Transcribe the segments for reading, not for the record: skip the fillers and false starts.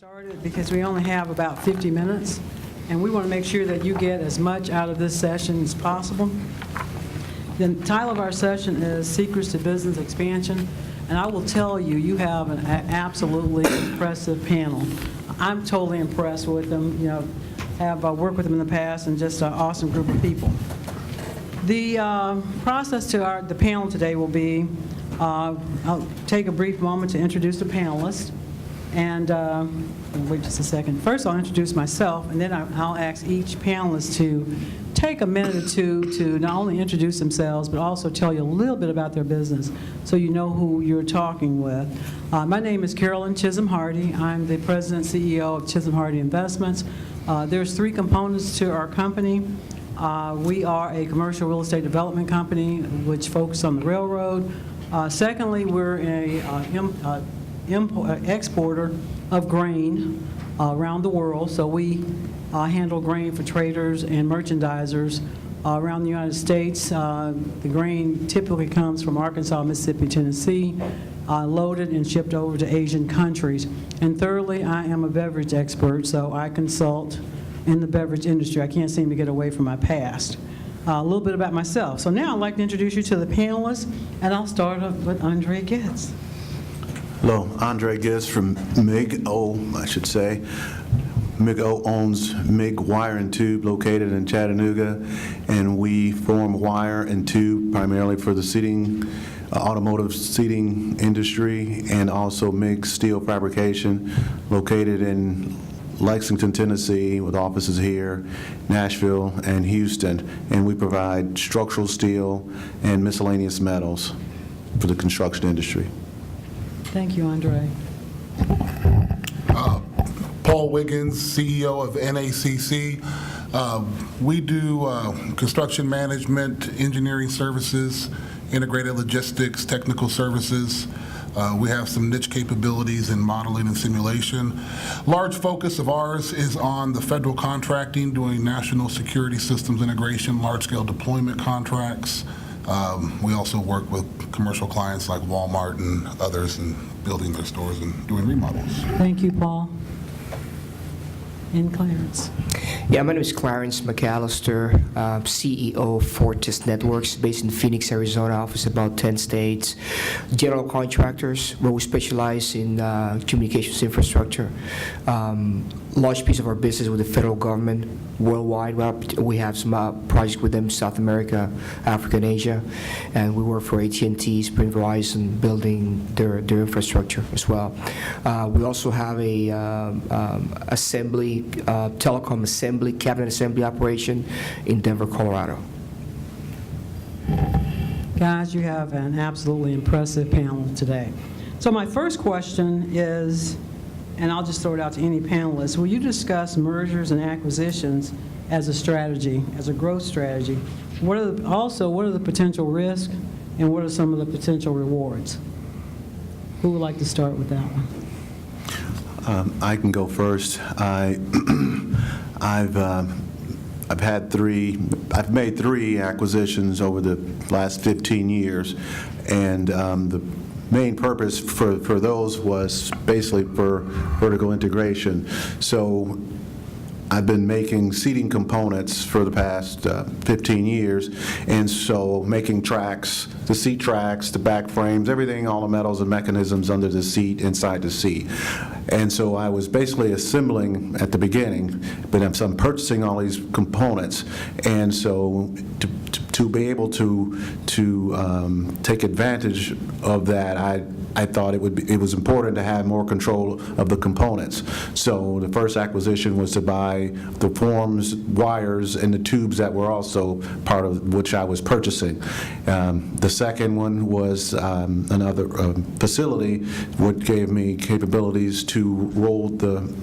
Started because we only have about 50 minutes, and we want to make sure that you get as much out of this session as possible. The title of our session is Secrets to Business Expansion, and I will tell you, you have an absolutely impressive panel. I'm totally impressed with them, have worked with them in the past, and just an awesome group of people. The process to the panel today will be, I'll take a brief moment to introduce the panelists. And wait just a second. First, I'll introduce myself, and then I'll ask each panelist to take a minute or two to not only introduce themselves, but also tell you a little bit about their business so you know who you're talking with. My name is Carolyn Chisholm Hardy. I'm the President and CEO of Chisholm Hardy Investments. There's three components to our company. We are a commercial real estate development company which focuses on the railroad. Secondly, we're an exporter of grain around the world, so we handle grain for traders and merchandisers around the United States. The grain typically comes from Arkansas, Mississippi, Tennessee, loaded and shipped over to Asian countries. And thirdly, I am a beverage expert, so I consult in the beverage industry. I can't seem to get away from my past. A little bit about myself. So now I'd like to introduce you to the panelists, and I'll start off with Andre Getz. Hello, Andre Getz from MIG-O, I should say. MIG-O owns MIG Wire and Tube located in Chattanooga, and we form wire and tube primarily for the seating, automotive seating industry, and also MIG Steel Fabrication located in Lexington, Tennessee, with offices here, Nashville, and Houston. And we provide structural steel and miscellaneous metals for the construction industry. Thank you, Andre. Paul Wiggins, CEO of NACC. We do construction management, engineering services, integrated logistics, technical services. We have some niche capabilities in modeling and simulation. Large focus of ours is on the federal contracting, doing national security systems integration, large-scale deployment contracts. We also work with commercial clients like Walmart and others in building their stores and doing remodels. Thank you, Paul. And Clarence. Yeah, my name is Clarence McAllister, CEO of Fortis Networks, based in Phoenix, Arizona, office about 10 states. General contractors, where we specialize in communications infrastructure. Large piece of our business with the federal government worldwide. We have some projects with them in South America, Africa, and Asia. And we work for AT&T, Sprint, Verizon, building their infrastructure as well. We also have a telecom assembly, cabinet assembly operation in Denver, Colorado. Guys, you have an absolutely impressive panel today. So my first question is, and I'll just throw it out to any panelist, will you discuss mergers and acquisitions as a strategy, as a growth strategy? What are the potential risks, and what are some of the potential rewards? Who would like to start with that one? I can go first. I've made 3 acquisitions over the last 15 years, and the main purpose for those was basically for vertical integration. So I've been making seating components for the past 15 years, and so making tracks, the seat tracks, the back frames, everything, all the metals and mechanisms under the seat, inside the seat. And so I was basically assembling at the beginning, but I'm purchasing all these components, and so to be able to take advantage of that, I thought it was important to have more control of the components. So the first acquisition was to buy the forms, wires, and the tubes that were also part of which I was purchasing. The second one was another facility, what gave me capabilities to roll the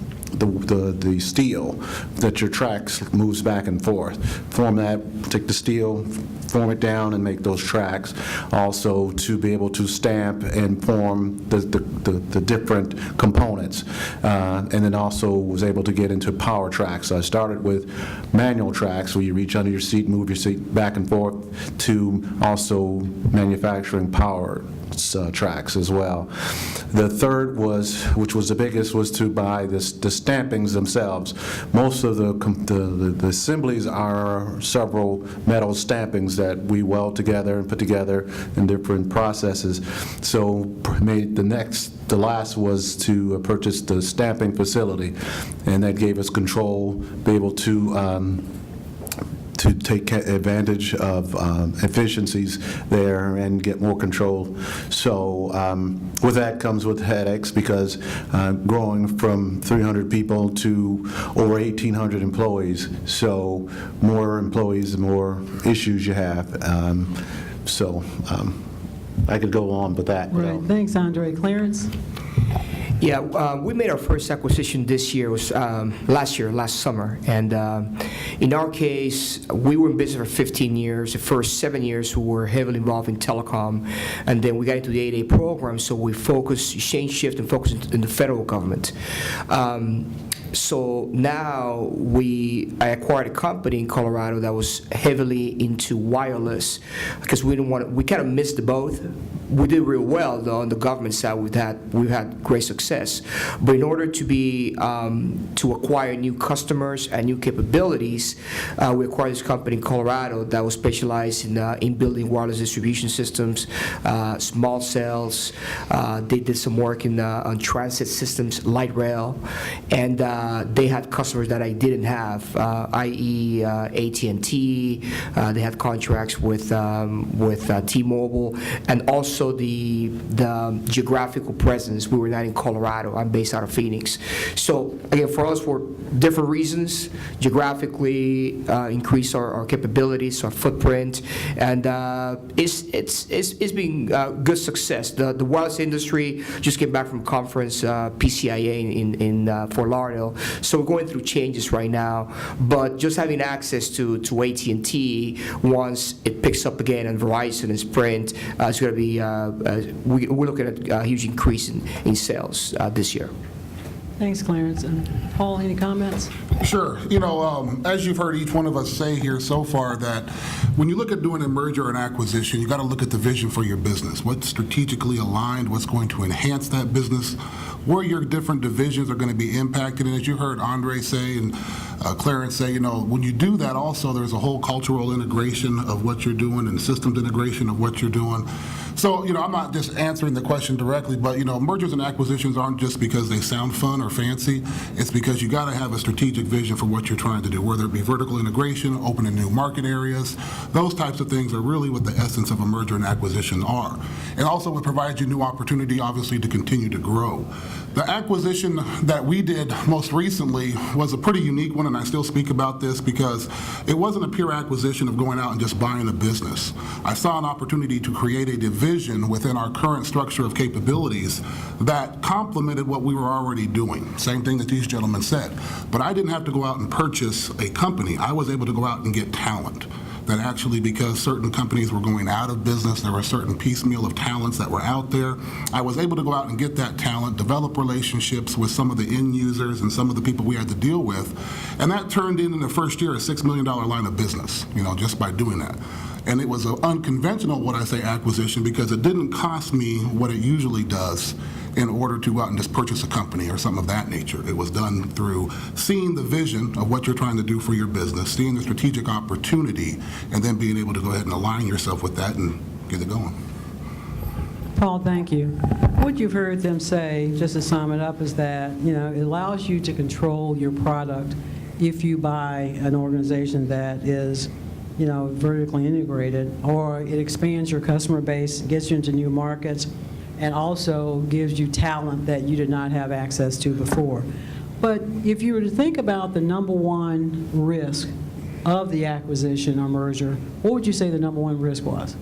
steel that your tracks moves back and forth. Form that, take the steel, form it down and make those tracks. Also to be able to stamp and form the different components. And then also was able to get into power tracks. So I started with manual tracks where you reach under your seat, move your seat back and forth, to also manufacturing power tracks as well. The third was, which was the biggest, was to buy the stampings themselves. Most of the assemblies are several metal stampings that we weld together and put together in different processes. So the last was to purchase the stamping facility, and that gave us control, be able to take advantage of efficiencies there and get more control. So with that comes with headaches, because growing from 300 people to over 1,800 employees, so more employees, the more issues you have. I could go on with that. Right, thanks, Andre. Clarence? Yeah, we made our first acquisition this year, was last summer. And in our case, we were in business for 15 years. The first 7 years, we were heavily involved in telecom. And then we got into the 8A program, so we changed shift and focused in the federal government. So now I acquired a company in Colorado that was heavily into wireless, because we kind of missed the boat. We did real well, though. On the government side, we've had great success. But in order to acquire new customers and new capabilities, we acquired this company in Colorado that was specialized in building wireless distribution systems, small cells. They did some work on transit systems, light rail, and they had customers that I didn't have, i.e. AT&T. They had contracts with T-Mobile, and also the geographical presence. We were not in Colorado. I'm based out of Phoenix. So again, for us, for different reasons, geographically increase our capabilities, our footprint, and it's been good success. The wireless industry just came back from a conference, PCIA in Fort Lauderdale. So we're going through changes right now, but just having access to AT&T once it picks up again, and Verizon and Sprint, is going to be, we're looking at a huge increase in sales this year. Thanks, Clarence. And Paul, any comments? Sure. As you've heard each one of us say here so far, that when you look at doing a merger or an acquisition, you got to look at the vision for your business. What's strategically aligned, what's going to enhance that business, where your different divisions are going to be impacted. And as you heard Andre say and Clarence say, when you do that, also there's a whole cultural integration of what you're doing and systems integration of what you're doing. So, I'm not just answering the question directly, but, mergers and acquisitions aren't just because they sound fun or fancy. It's because you got to have a strategic vision for what you're trying to do, whether it be vertical integration, opening new market areas. Those types of things are really what the essence of a merger and acquisition are. And also it provides you new opportunity, obviously, to continue to grow. The acquisition that we did most recently was a pretty unique one, and I still speak about this because it wasn't a pure acquisition of going out and just buying a business. I saw an opportunity to create a division within our current structure of capabilities that complemented what we were already doing. Same thing that these gentlemen said. But I didn't have to go out and purchase a company. I was able to go out and get talent. That actually, because certain companies were going out of business, there were certain piecemeal of talents that were out there. I was able to go out and get that talent, develop relationships with some of the end users and some of the people we had to deal with, and that turned in the first year a $6 million line of business, just by doing that. And it was an unconventional, what I say, acquisition, because it didn't cost me what it usually does in order to go out and just purchase a company or something of that nature. It was done through seeing the vision of what you're trying to do for your business, seeing the strategic opportunity, and then being able to go ahead and align yourself with that and get it going. Paul, thank you. What you've heard them say, just to sum it up, is that, it allows you to control your product if you buy an organization that is vertically integrated, or it expands your customer base, gets you into new markets, and also gives you talent that you did not have access to before. But if you were to think about the number one risk of the acquisition or merger, what would you say the number one risk was?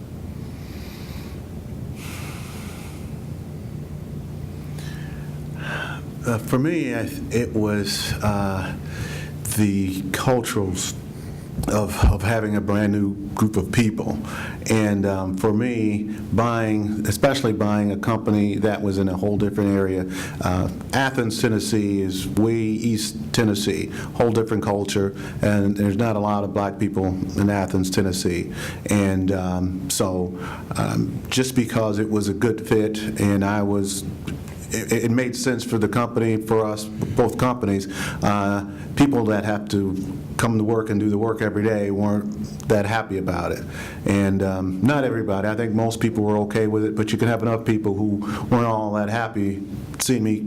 For me, it was the cultural of having a brand-new group of people. And for me, especially buying a company that was in a whole different area, Athens, Tennessee is way east Tennessee, whole different culture, and there's not a lot of black people in Athens, Tennessee. And so just because it was a good fit and it made sense for the company, for us, both companies, people that have to come to work and do the work every day weren't that happy about it. And not everybody. I think most people were okay with it, but you can have enough people who weren't all that happy seeing me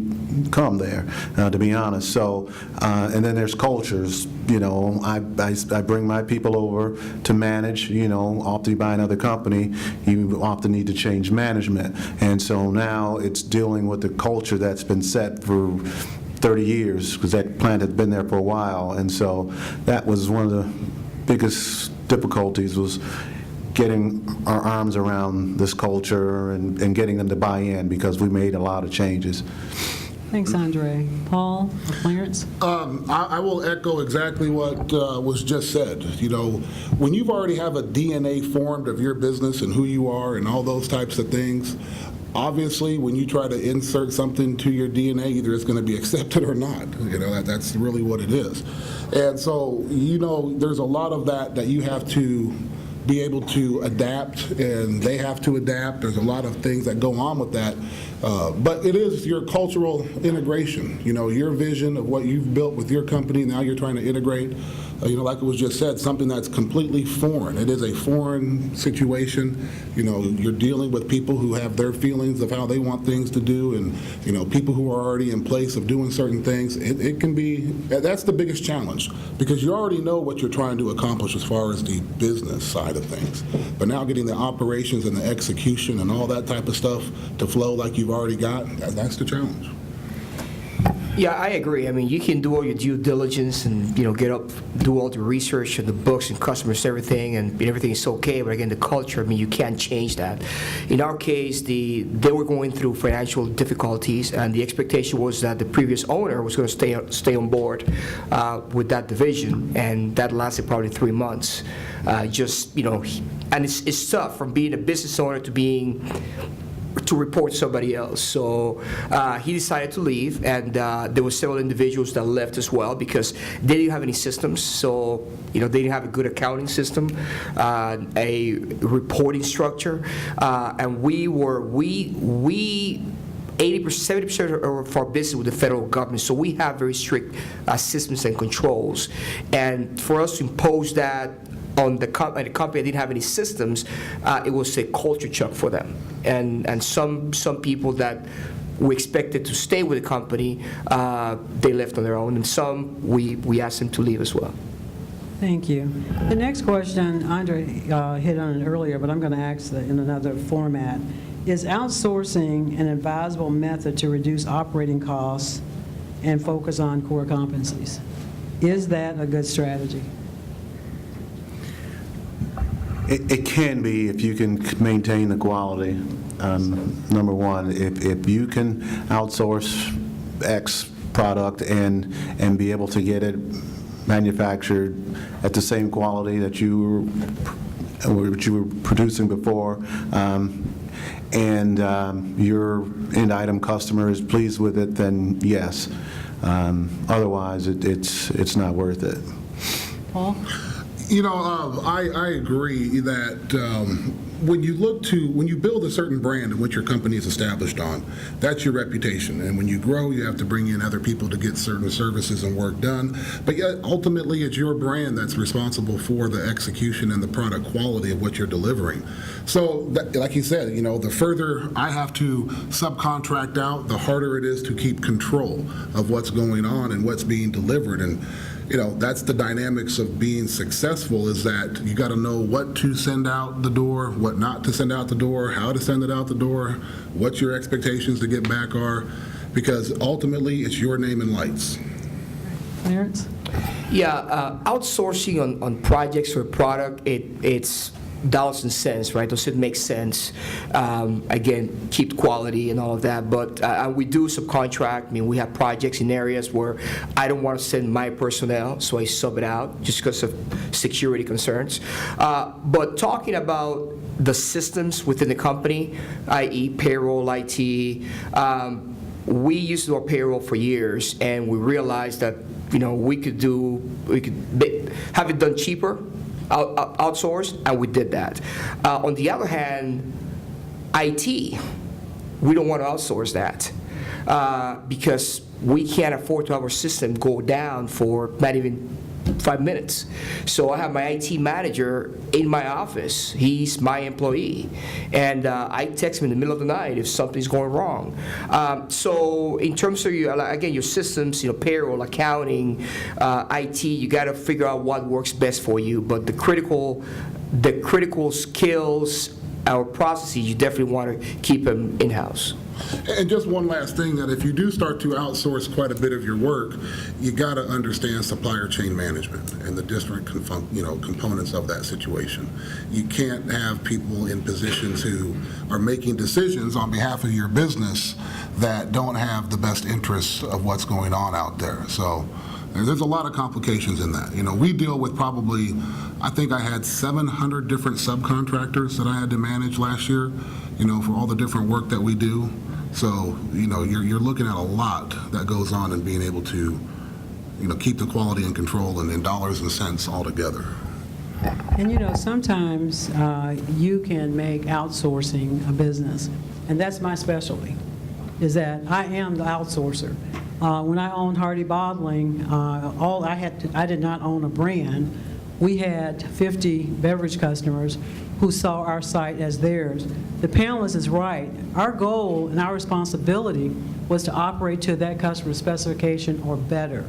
come there, to be honest. So, and then there's cultures. You know, I bring my people over to manage. You know, often you buy another company, you often need to change management. And so now it's dealing with the culture that's been set for 30 years, because that plant had been there for a while. And so that was one of the biggest difficulties, was getting our arms around this culture and getting them to buy in, because we made a lot of changes. Thanks, Andre. Paul or Clarence? I will echo exactly what was just said. You know, when you've already have a DNA formed of your business and who you are and all those types of things, obviously, when you try to insert something to your DNA, either it's going to be accepted or not. You know, that's really what it is. And so, you know, there's a lot of that you have to be able to adapt, and they have to adapt. There's a lot of things that go on with that. But it is your cultural integration. You know, your vision of what you've built with your company, now you're trying to integrate, you know, like it was just said, something that's completely foreign. It is a foreign situation. You know, you're dealing with people who have their feelings of how they want things to do, and, you know, people who are already in place of doing certain things. It can be, that's the biggest challenge, because you already know what you're trying to accomplish as far as the business side of things. But now getting the operations and the execution and all that type of stuff to flow like you've already got, that's the challenge. Yeah, I agree. I mean, you can do all your due diligence and, you know, do all the research and the books and customers, everything, and everything is okay. But again, the culture, I mean, you can't change that. In our case, they were going through financial difficulties, and the expectation was that the previous owner was going to stay on board with that division, and that lasted probably 3 months. Just, you know, and it's tough from being a business owner to report somebody else. So he decided to leave, and there were several individuals that left as well, because they didn't have any systems. So, you know, they didn't have a good accounting system, a reporting structure, and we 80%, 70% of our business with the federal government, so we have very strict systems and controls. And for us to impose that on the company that didn't have any systems, it was a culture shock for them. And some people that we expected to stay with the company, they left on their own, and some we asked them to leave as well. Thank you. The next question, Andre hit on it earlier, but I'm going to ask in another format. Is outsourcing an advisable method to reduce operating costs and focus on core competencies? Is that a good strategy? It can be, if you can maintain the quality. Number one, if you can outsource X product and be able to get it manufactured at the same quality that you were producing before, and your end item customer is pleased with it, then yes. Otherwise, it's not worth it. Paul? You know, I agree that when you build a certain brand and what your company is established on, that's your reputation. And when you grow, you have to bring in other people to get certain services and work done. But yet, ultimately, it's your brand that's responsible for the execution and the product quality of what you're delivering. So, like you said, you know, the further I have to subcontract out, the harder it is to keep control of what's going on and what's being delivered. And you know, that's the dynamics of being successful, is that you got to know what to send out the door, what not to send out the door, how to send it out the door, what your expectations to get back are, because ultimately it's your name and lights. Clarence? Yeah, outsourcing on projects or product, it's dollars and cents, right? Does it make sense? Again, keep quality and all of that, but we do subcontract. I mean, we have projects in areas where I don't want to send my personnel, so I sub it out just because of security concerns. But talking about the systems within the company, i.e. payroll, IT, we used to do our payroll for years, and we realized that, we could have it done cheaper, outsourced, and we did that. On the other hand, IT, we don't want to outsource that because we can't afford to have our system go down for not even 5 minutes. So I have my IT manager in my office. He's my employee. And I text him in the middle of the night if something's going wrong. So in terms of, your systems, payroll, accounting, IT, you got to figure out what works best for you. But the critical skills, our processes, you definitely want to keep them in-house. And just one last thing, that if you do start to outsource quite a bit of your work, you got to understand supplier chain management and the different components of that situation. You can't have people in positions who are making decisions on behalf of your business that don't have the best interests of what's going on out there. So there's a lot of complications in that. We deal with probably, I think I had 700 different subcontractors that I had to manage last year, for all the different work that we do. So, you're looking at a lot that goes on in being able to, keep the quality in control and in dollars and cents all together. And sometimes you can make outsourcing a business, and that's my specialty, is that I am the outsourcer. When I owned Hardy Bottling, I did not own a brand. We had 50 beverage customers who saw our site as theirs. The panelist is right. Our goal and our responsibility was to operate to that customer specification or better.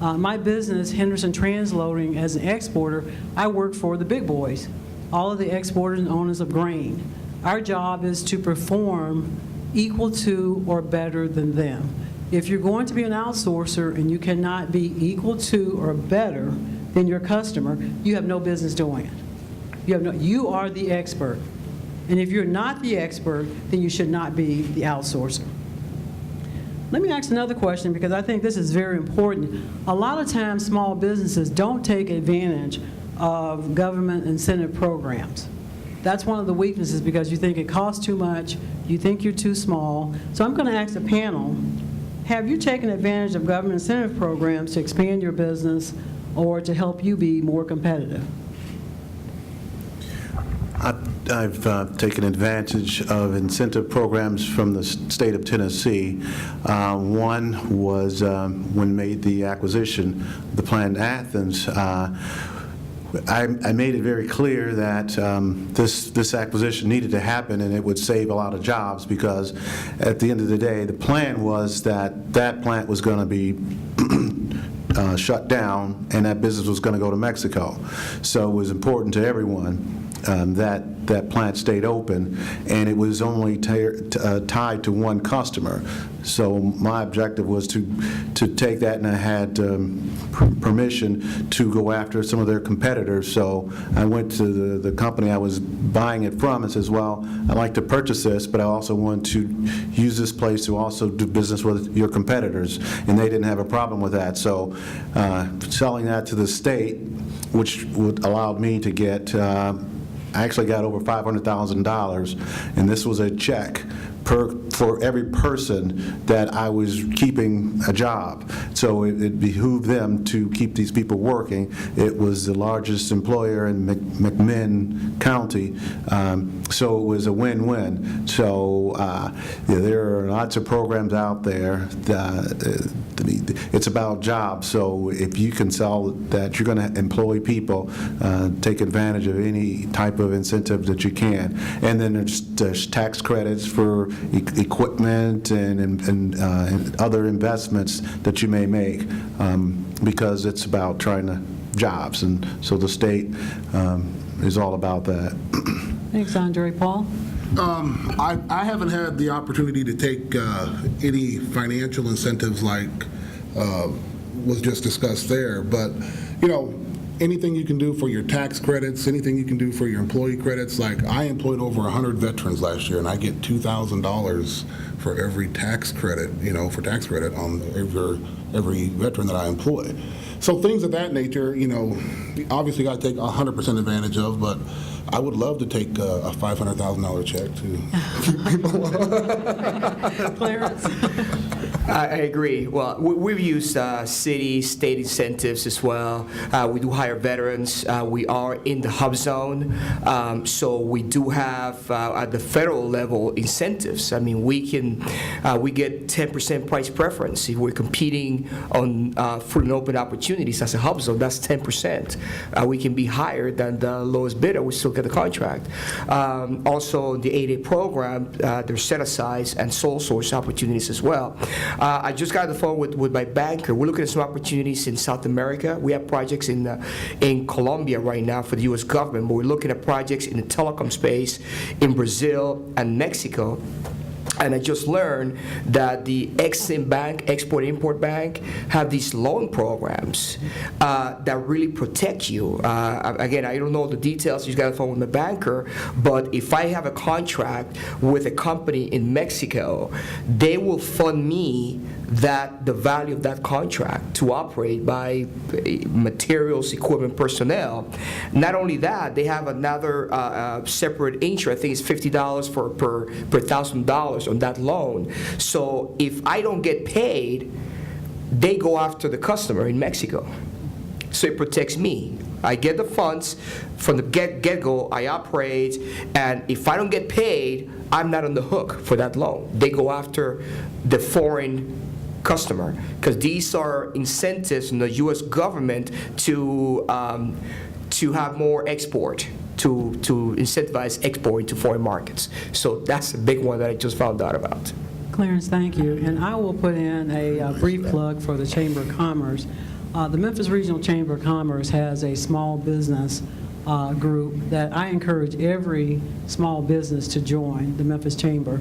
My business, Henderson Transloading, as an exporter, I work for the big boys, all of the exporters and owners of grain. Our job is to perform equal to or better than them. If you're going to be an outsourcer and you cannot be equal to or better than your customer, you have no business doing it. You are the expert. And if you're not the expert, then you should not be the outsourcer. Let me ask another question, because I think this is very important. A lot of times small businesses don't take advantage of government incentive programs. That's one of the weaknesses, because you think it costs too much, you think you're too small. So I'm going to ask the panel, have you taken advantage of government incentive programs to expand your business or to help you be more competitive? I've taken advantage of incentive programs from the state of Tennessee. One was when made the acquisition, the plant in Athens. I made it very clear that this acquisition needed to happen, and it would save a lot of jobs, because at the end of the day, the plan was that plant was going to be shut down, and that business was going to go to Mexico. So it was important to everyone that plant stayed open, and it was only tied to one customer. So my objective was to take that, and I had permission to go after some of their competitors. So I went to the company I was buying it from and says, well, I'd like to purchase this, but I also want to use this place to also do business with your competitors. And they didn't have a problem with that. So selling that to the state, which would allow me to get, I actually got over $500,000, and this was a check for every person that I was keeping a job. So it behooved them to keep these people working. It was the largest employer in McMinn County, so it was a win-win. So there are lots of programs out there. It's about jobs. So if you can sell that, you're going to employ people, take advantage of any type of incentive that you can. And then there's tax credits for equipment and other investments that you may make, because it's about trying to jobs, and so the state is all about that. Thanks, Andre. Paul? I haven't had the opportunity to take any financial incentives like was just discussed there, but anything you can do for your tax credits, anything you can do for your employee credits. Like, I employed over 100 veterans last year, and I get $2,000 for every tax credit, for tax credit on every veteran that I employ. So things of that nature, obviously got to take 100% advantage of, but I would love to take a $500,000 check to keep people on. Clarence? I agree. Well, we've used city, state incentives as well. We do hire veterans. We are in the hub zone, so we do have at the federal level incentives. I mean, we get 10% price preference if we're competing on full and open opportunities as a hub zone. That's 10%. We can be higher than the lowest bidder. We still get the contract. Also, the 8A program, there's set-asides and sole source opportunities as well. I just got on the phone with my banker. We're looking at some opportunities in South America. We have projects in Colombia right now for the U.S. government, but we're looking at projects in the telecom space in Brazil and Mexico. And I just learned that the Exim Bank, Export-Import Bank, have these loan programs that really protect you. Again, I don't know the details. You got to phone with my banker. But if I have a contract with a company in Mexico, they will fund me the value of that contract to operate by materials, equipment, personnel. Not only that, they have another separate interest. I think it's $50 per $1,000 on that loan. So if I don't get paid, they go after the customer in Mexico. So it protects me. I get the funds from the get-go, I operate, and if I don't get paid, I'm not on the hook for that loan. They go after the foreign customer, because these are incentives in the U.S. government to have more export, to incentivize export to foreign markets. So that's a big one that I just found out about. Clarence, thank you. And I will put in a brief plug for the Chamber of Commerce. The Memphis Regional Chamber of Commerce has a small business group that I encourage every small business to join, the Memphis Chamber.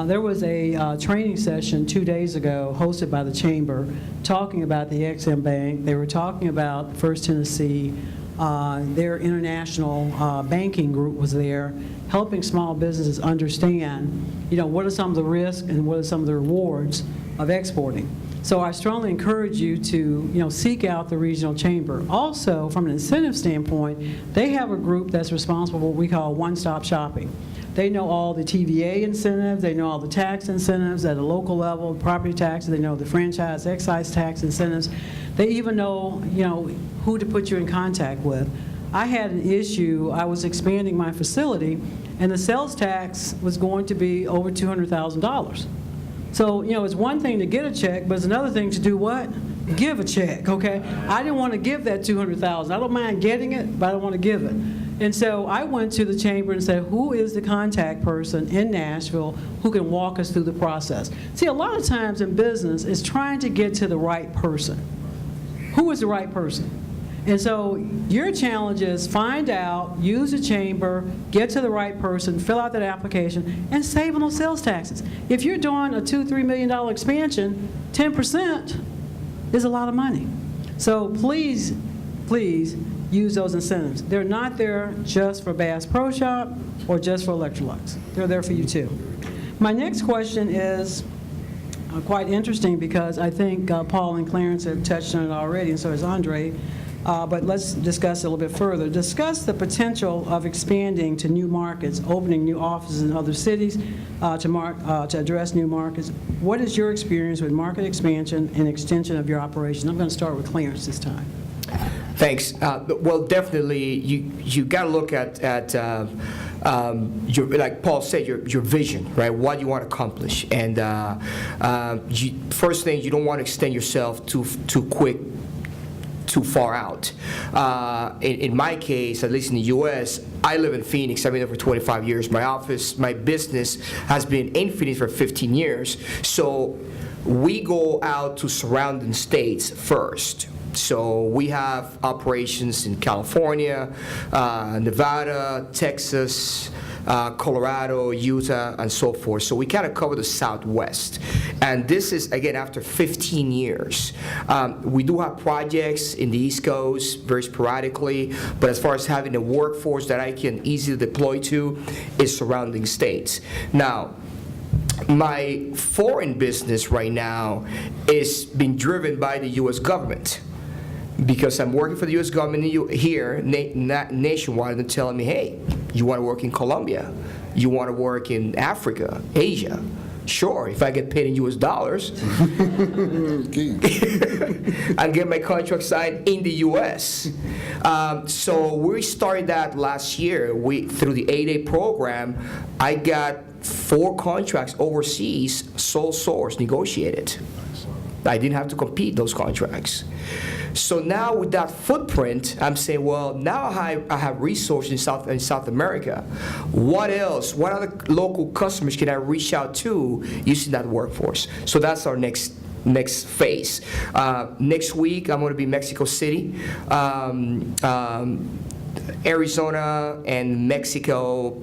There was a training session 2 days ago hosted by the Chamber talking about the Exim Bank. They were talking about First Tennessee. Their international banking group was there, helping small businesses understand, what are some of the risks and what are some of the rewards of exporting. So I strongly encourage you to, seek out the regional chamber. Also, from an incentive standpoint, they have a group that's responsible for what we call one-stop shopping. They know all the TVA incentives, they know all the tax incentives at a local level, property taxes, they know the franchise, excise tax incentives. They even know, who to put you in contact with. I had an issue, I was expanding my facility, and the sales tax was going to be over $200,000. So, it's one thing to get a check, but it's another thing to do what? Give a check, okay? I didn't want to give that $200,000. I don't mind getting it, but I don't want to give it. And so I went to the chamber and said, who is the contact person in Nashville who can walk us through the process? See, a lot of times in business, it's trying to get to the right person. Who is the right person? And so your challenge is find out, use the chamber, get to the right person, fill out that application, and save on those sales taxes. If you're doing a $2-3 million expansion, 10% is a lot of money. So please use those incentives. They're not there just for Bass Pro Shop or just for Electrolux. They're there for you too. My next question is quite interesting because I think Paul and Clarence have touched on it already, and so has Andre. But let's discuss it a little bit further. Discuss the potential of expanding to new markets, opening new offices in other cities to address new markets. What is your experience with market expansion and extension of your operation? I'm going to start with Clarence this time. Thanks. Well, definitely, you got to look at your, like Paul said, your vision, right? What you want to accomplish, and first thing, you don't want to extend yourself too quick, too far out. In my case, at least in the U.S., I live in Phoenix. I've been there for 25 years. My business has been in Phoenix for 15 years. So we go out to surrounding states first. So we have operations in California, Nevada, Texas, Colorado, Utah, and so forth. So we kind of cover the Southwest. And this is, again, after 15 years. We do have projects in the East Coast very sporadically, but as far as having a workforce that I can easily deploy to is surrounding states. Now, my foreign business right now is being driven by the U.S. government, because I'm working for the U.S. government here nationwide, and they're telling me, hey, you want to work in Colombia? You want to work in Africa, Asia? Sure, if I get paid in U.S. dollars, I get my contract signed in the U.S. So we started that last year. Through the 8A program, I got 4 contracts overseas, sole source, negotiated. I didn't have to compete those contracts. So now with that footprint, I'm saying, well, now I have resources in South America. What else? What other local customers can I reach out to using that workforce? So that's our next phase. Next week, I'm going to be in Mexico City. Arizona and Mexico,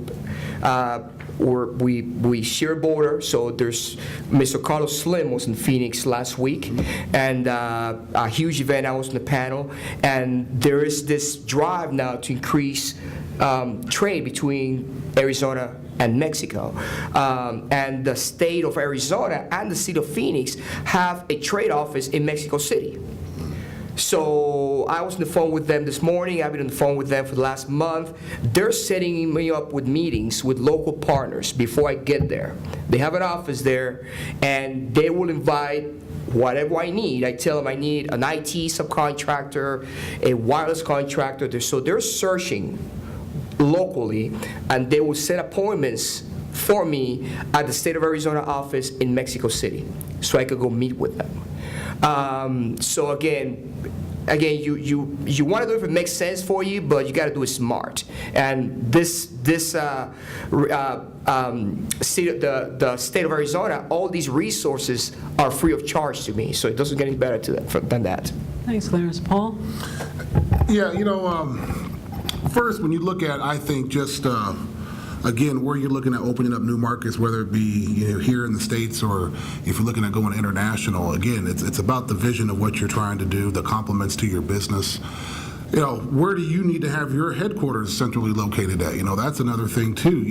we share a border, so there's Mr. Carlos Slim was in Phoenix last week, and a huge event. I was on the panel, and there is this drive now to increase trade between Arizona and Mexico. And the state of Arizona and the city of Phoenix have a trade office in Mexico City. So I was on the phone with them this morning. I've been on the phone with them for the last month. They're setting me up with meetings with local partners before I get there. They have an office there, and they will invite whatever I need. I tell them I need an IT subcontractor, a wireless contractor. So they're searching locally, and they will set appointments for me at the State of Arizona office in Mexico City, so I could go meet with them. So again, you want to do it if it makes sense for you, but you got to do it smart. And the state of Arizona, all these resources are free of charge to me, so it doesn't get any better than that. Thanks, Clarence. Paul? Yeah, first, when you look at, I think, just again, where you're looking at opening up new markets, whether it be here in the States or if you're looking at going international, again, it's about the vision of what you're trying to do, the complements to your business. Where do you need to have your headquarters centrally located at? That's another thing too.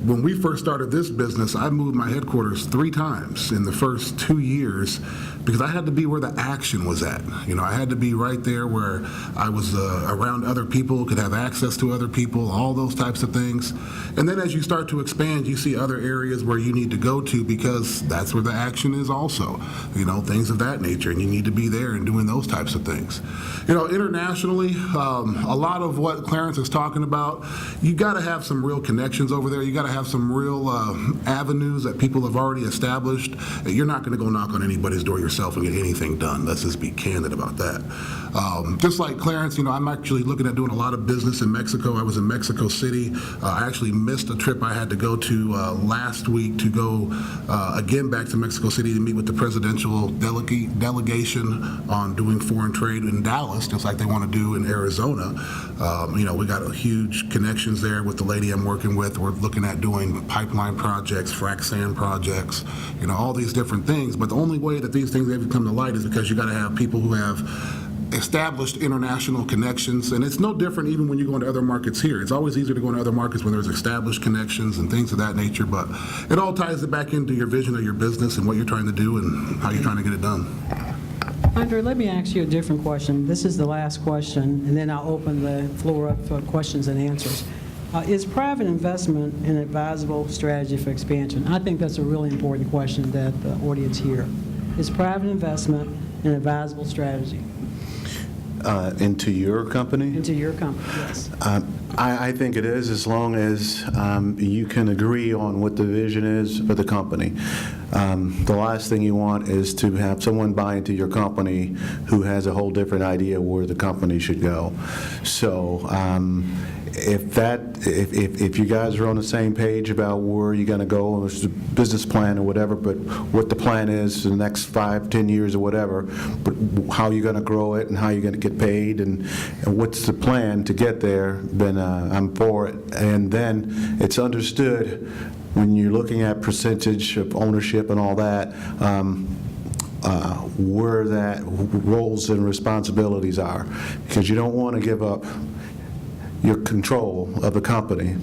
When we first started this business, I moved my headquarters 3 times in the first 2 years because I had to be where the action was at. I had to be right there where I was around other people, could have access to other people, all those types of things. And then as you start to expand, you see other areas where you need to go to because that's where the action is also, things of that nature, and you need to be there and doing those types of things. Internationally, a lot of what Clarence is talking about, you got to have some real connections over there. You got to have some real avenues that people have already established. You're not going to go knock on anybody's door yourself and get anything done. Let's just be candid about that. Just like Clarence, I'm actually looking at doing a lot of business in Mexico. I was in Mexico City. I actually missed a trip I had to go to last week to go again back to Mexico City to meet with the presidential delegation on doing foreign trade in Dallas, just like they want to do in Arizona. We got huge connections there with the lady I'm working with. We're looking at doing pipeline projects, frac sand projects, all these different things. But the only way that these things ever come to light is because you got to have people who have established international connections, and it's no different even when you go into other markets here. It's always easier to go into other markets when there's established connections and things of that nature, but it all ties it back into your vision of your business and what you're trying to do and how you're trying to get it done. Andre, let me ask you a different question. This is the last question, and then I'll open the floor up for questions and answers. Is private investment an advisable strategy for expansion? I think that's a really important question that the audience hear. Is private investment an advisable strategy? Into your company? Into your company, yes. I think it is, as long as you can agree on what the vision is for the company. The last thing you want is to have someone buy into your company who has a whole different idea where the company should go. So if you guys are on the same page about where you're going to go, there's a business plan or whatever, but what the plan is in the next 5, 10 years or whatever, but how you're going to grow it and how you're going to get paid and what's the plan to get there, then I'm for it. And then it's understood when you're looking at percentage of ownership and all that, where that roles and responsibilities are, because you don't want to give up your control of the company.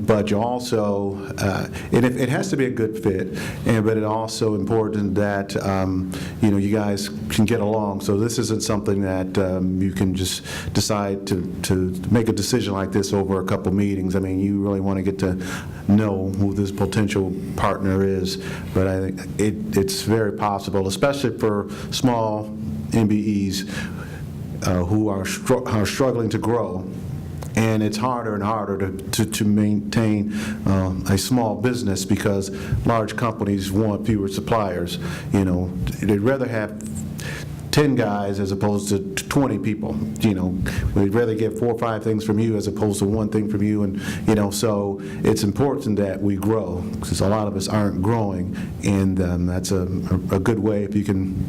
But you also, and it has to be a good fit, but it's also important that, you guys can get along. So this isn't something that you can just decide to make a decision like this over a couple meetings. I mean, you really want to get to know who this potential partner is. But I think it's very possible, especially for small MBEs who are struggling to grow. And it's harder and harder to maintain a small business because large companies want fewer suppliers. They'd rather have 10 guys as opposed to 20 people. They'd rather get 4 or 5 things from you as opposed to one thing from you. And, so it's important that we grow because a lot of us aren't growing. And that's a good way if you can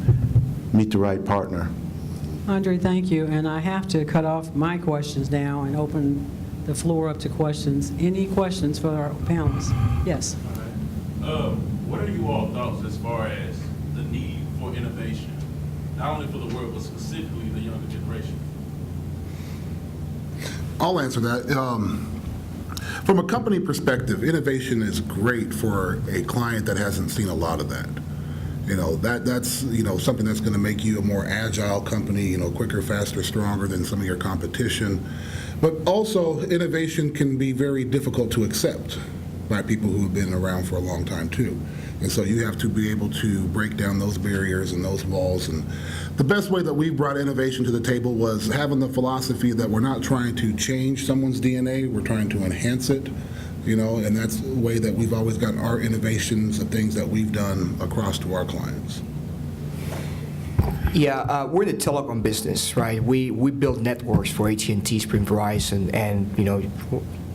meet the right partner. Andre, thank you. And I have to cut off my questions now and open the floor up to questions. Any questions for our panelists? Yes. What are you all thoughts as far as the need for innovation, not only for the world, but specifically the younger generation? I'll answer that. From a company perspective, innovation is great for a client that hasn't seen a lot of that. That's something that's going to make you a more agile company, quicker, faster, stronger than some of your competition. But also, innovation can be very difficult to accept by people who have been around for a long time, too. And so you have to be able to break down those barriers and those walls. And the best way that we brought innovation to the table was having the philosophy that we're not trying to change someone's DNA, we're trying to enhance it. And that's the way that we've always gotten our innovations and things that we've done across to our clients. Yeah, we're in the telecom business, right? We build networks for AT&T, Sprint, Verizon, and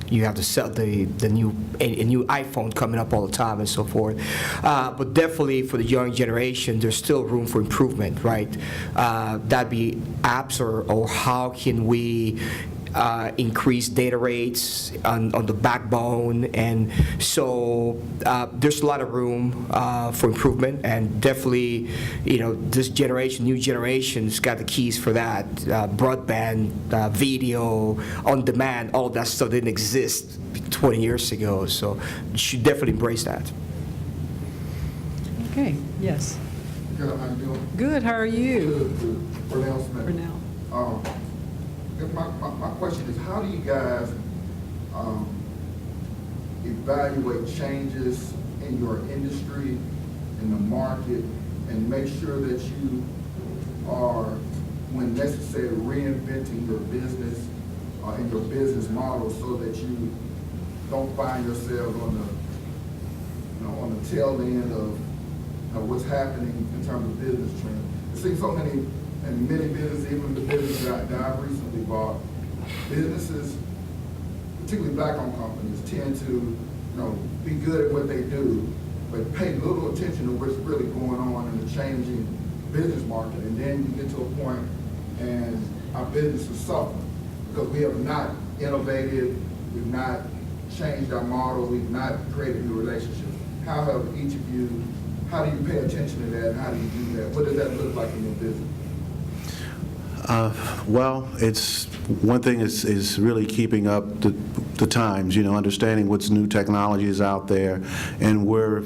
you have to sell a new iPhone coming up all the time and so forth. But definitely for the young generation, there's still room for improvement, right? That'd be apps or how can we increase data rates on the backbone, and so there's a lot of room for improvement, and definitely, this generation, new generation's got the keys for that. Broadband, video, on demand, all of that stuff didn't exist 20 years ago, so you should definitely embrace that. Okay, yes. Good, how you doing? Good, how are you? Good. Purnell Smith. Purnell. My question is, how do you guys evaluate changes in your industry, in the market, and make sure that you are, when necessary, reinventing your business and your business model so that you don't find yourselves on the tail end of what's happening in terms of business trends? I've seen so many, and many businesses, even the business that I've recently bought, businesses, particularly black-owned companies, tend to, be good at what they do, but pay little attention to what's really going on in the changing business market. And then you get to a point and our businesses suffer because we have not innovated, we've not changed our model, we've not created new relationships. How have each of you, how do you pay attention to that, and how do you do that? What does that look like in your business? Well, it's one thing is really keeping up the times, understanding what's new technologies out there and where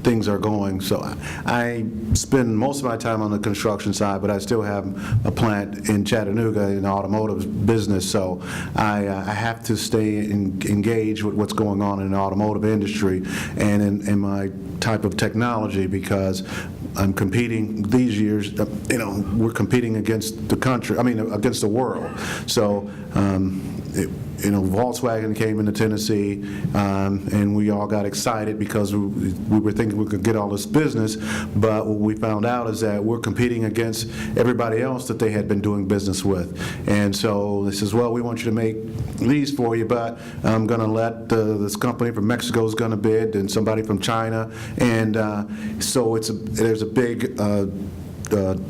things are going. So I spend most of my time on the construction side, but I still have a plant in Chattanooga in the automotive business, so I have to stay engaged with what's going on in the automotive industry and in my type of technology, because I'm competing these years, we're competing against the country, against the world. So Volkswagen came into Tennessee, and we all got excited because we were thinking we could get all this business, but what we found out is that we're competing against everybody else that they had been doing business with. And so they says, well, we want you to make these for you, but I'm going to let this company from Mexico is going to bid, and somebody from China, and so there's a big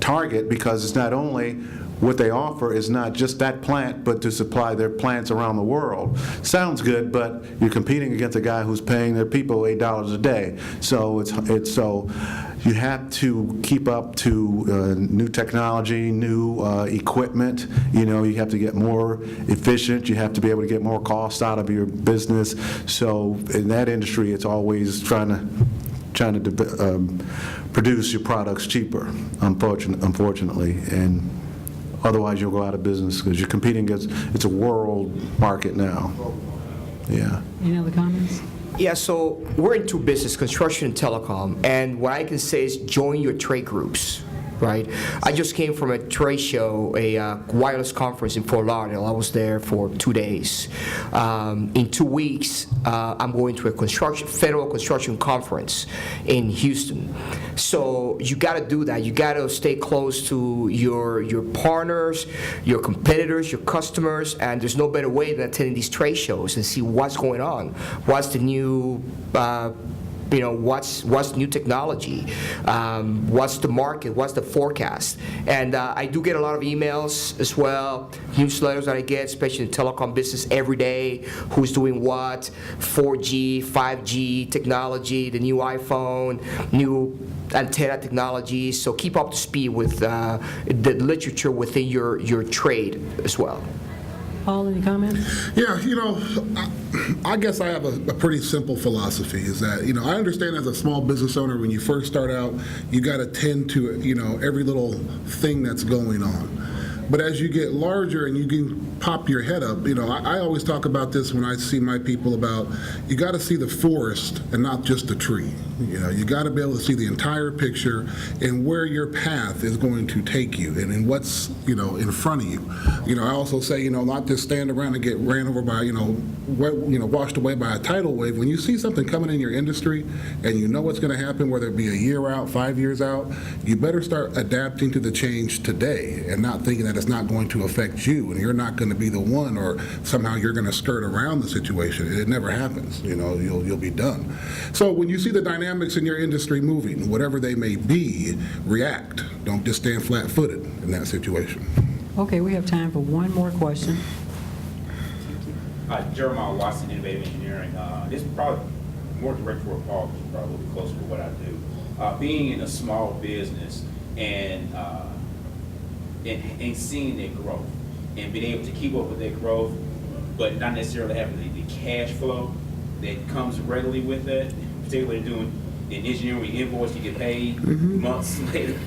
target, because it's not only what they offer is not just that plant, but to supply their plants around the world. Sounds good, but you're competing against a guy who's paying their people $8 a day. So so you have to keep up to new technology, new equipment. You have to get more efficient. You have to be able to get more cost out of your business. So in that industry, it's always trying to produce your products cheaper, unfortunately, and otherwise you'll go out of business because you're competing against, it's a world market now. Yeah. Any other comments? Yeah, so we're into business, construction and telecom, and what I can say is join your trade groups, right? I just came from a trade show, a wireless conference in Fort Lauderdale. I was there for 2 days. In 2 weeks, I'm going to a federal construction conference in Houston. So you got to do that. You got to stay close to your partners, your competitors, your customers, and there's no better way than attending these trade shows and see what's going on, what's the new what's new technology, what's the market, what's the forecast. And I do get a lot of emails as well, newsletters that I get, especially in the telecom business every day, who's doing what, 4G, 5G technology, the new iPhone, new antenna technology. So keep up to speed with the literature within your trade as well. Paul, any comments? Yeah, I guess I have a pretty simple philosophy, is that, I understand as a small business owner, when you first start out, you got to tend to, every little thing that's going on. But as you get larger and you can pop your head up, I always talk about this when I see my people about, you got to see the forest and not just the tree. You got to be able to see the entire picture and where your path is going to take you and what's, in front of you. I also say, not just stand around and get ran over by, washed away by a tidal wave. When you see something coming in your industry and you know what's going to happen, whether it be a year out, 5 years out, you better start adapting to the change today and not thinking that it's not going to affect you and you're not going to be the one, or somehow you're going to skirt around the situation. It never happens. You'll be done. So when you see the dynamics in your industry moving, whatever they may be, react. Don't just stand flat-footed in that situation. Okay, we have time for one more question. Jeremiah Watson, Innovative Engineering. This is probably more direct for Paul, because you're probably a little closer to what I do. Being in a small business and seeing their growth and being able to keep up with their growth, but not necessarily having the cash flow that comes regularly with that, particularly doing in engineering, we invoice, you get paid months later.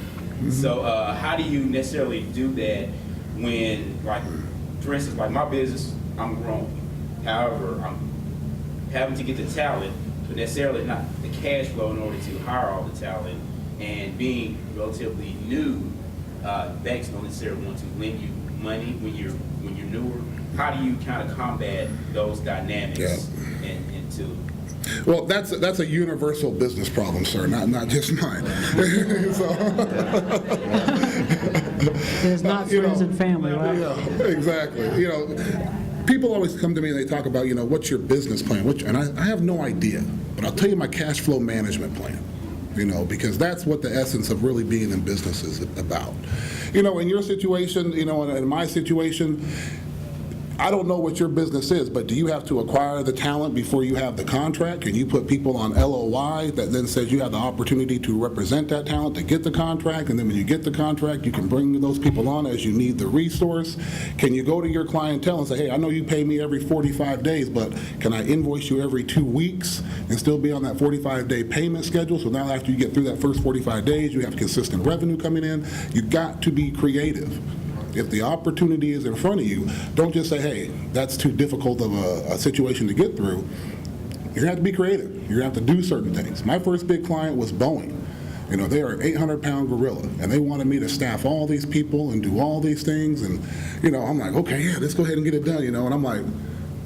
So how do you necessarily do that when, like, for instance, like my business, I'm growing. However, I'm having to get the talent, but necessarily not the cash flow in order to hire all the talent, and being relatively new, banks don't necessarily want to lend you money when you're newer. How do you kind of combat those dynamics and to? Well, that's a universal business problem, sir, not just mine. It is not friends and family, right? Yeah, exactly. People always come to me and they talk about, what's your business plan? And I have no idea, but I'll tell you my cash flow management plan. Because that's what the essence of really being in business is about. In your situation, and in my situation, I don't know what your business is, but do you have to acquire the talent before you have the contract? Can you put people on LOI that then says you have the opportunity to represent that talent to get the contract, and then when you get the contract, you can bring those people on as you need the resource? Can you go to your clientele and say, hey, I know you pay me every 45 days, but can I invoice you every 2 weeks and still be on that 45-day payment schedule? So now after you get through that first 45 days, you have consistent revenue coming in. You've got to be creative. If the opportunity is in front of you, don't just say, hey, that's too difficult of a situation to get through. You're going to have to be creative. You're going to have to do certain things. My first big client was Boeing. They are an 800-pound gorilla, and they wanted me to staff all these people and do all these things. And, I'm like, okay, yeah, let's go ahead and get it done, And I'm like,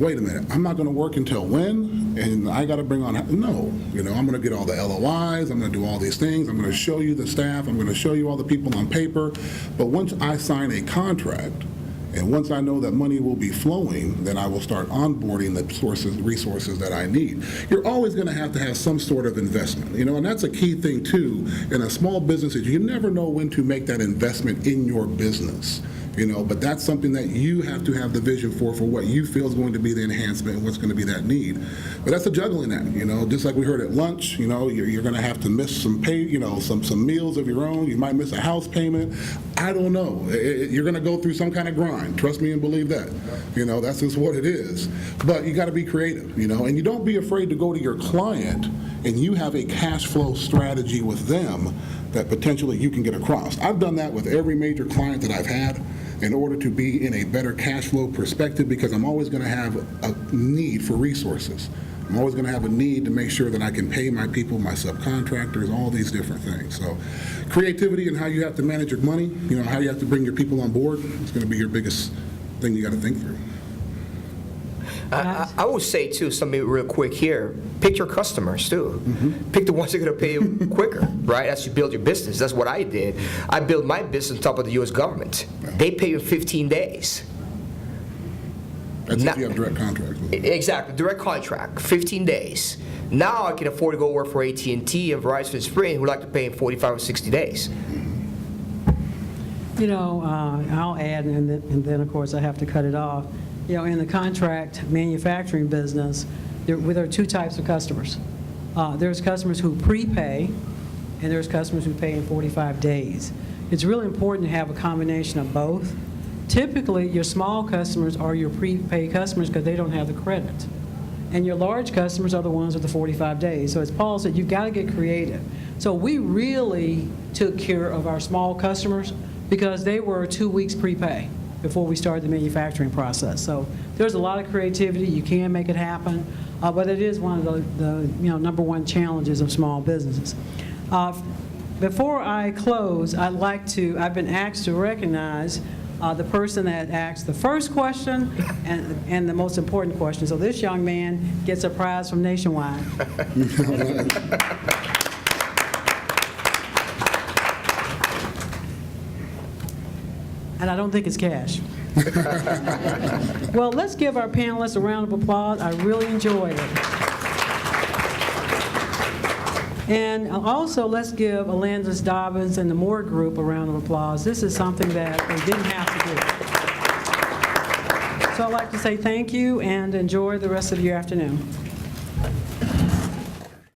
wait a minute, I'm not going to work until when? And I got to bring on, no, I'm going to get all the LOIs, I'm going to do all these things, I'm going to show you the staff, I'm going to show you all the people on paper. But once I sign a contract, and once I know that money will be flowing, then I will start onboarding the resources that I need. You're always going to have some sort of investment, and that's a key thing too. In a small business, is you never know when to make that investment in your business. But that's something that you have to have the vision for what you feel is going to be the enhancement and what's going to be that need. But that's a juggling act, just like we heard at lunch, you're going to have to miss some pay, some meals of your own. You might miss a house payment. I don't know. You're going to go through some kind of grind. Trust me and believe that. That's just what it is. But you got to be creative, and you don't be afraid to go to your client and you have a cash flow strategy with them that potentially you can get across. I've done that with every major client that I've had in order to be in a better cash flow perspective, because I'm always going to have a need for resources. I'm always going to have a need to make sure that I can pay my people, my subcontractors, all these different things. So creativity and how you have to manage your money, how you have to bring your people on board, it's going to be your biggest thing you got to think through. I would say, too, something real quick here, pick your customers, too. Pick the ones that are going to pay you quicker, right, as you build your business. That's what I did. I built my business on top of the U.S. government. They pay you in 15 days. That's if you have direct contracts with them. Exactly, direct contract, 15 days. Now I can afford to go work for AT&T and Verizon and Sprint, who like to pay in 45 or 60 days. I'll add, and then, of course, I have to cut it off. In the contract manufacturing business, there are two types of customers. There's customers who prepay, and there's customers who pay in 45 days. It's really important to have a combination of both. Typically, your small customers are your prepay customers because they don't have the credit. And your large customers are the ones with the 45 days. So as Paul said, you've got to get creative. So we really took care of our small customers because they were 2 weeks prepay before we started the manufacturing process. So there's a lot of creativity. You can make it happen, but it is one of the number one challenges of small businesses. Before I close, I've been asked to recognize the person that asked the first question and the most important question. So this young man gets a prize from Nationwide. And I don't think it's cash. Well, let's give our panelists a round of applause. I really enjoyed it. And also, let's give Alandis Dobbins and the Moore Group a round of applause. This is something that they didn't have to do. So I'd like to say thank you and enjoy the rest of your afternoon.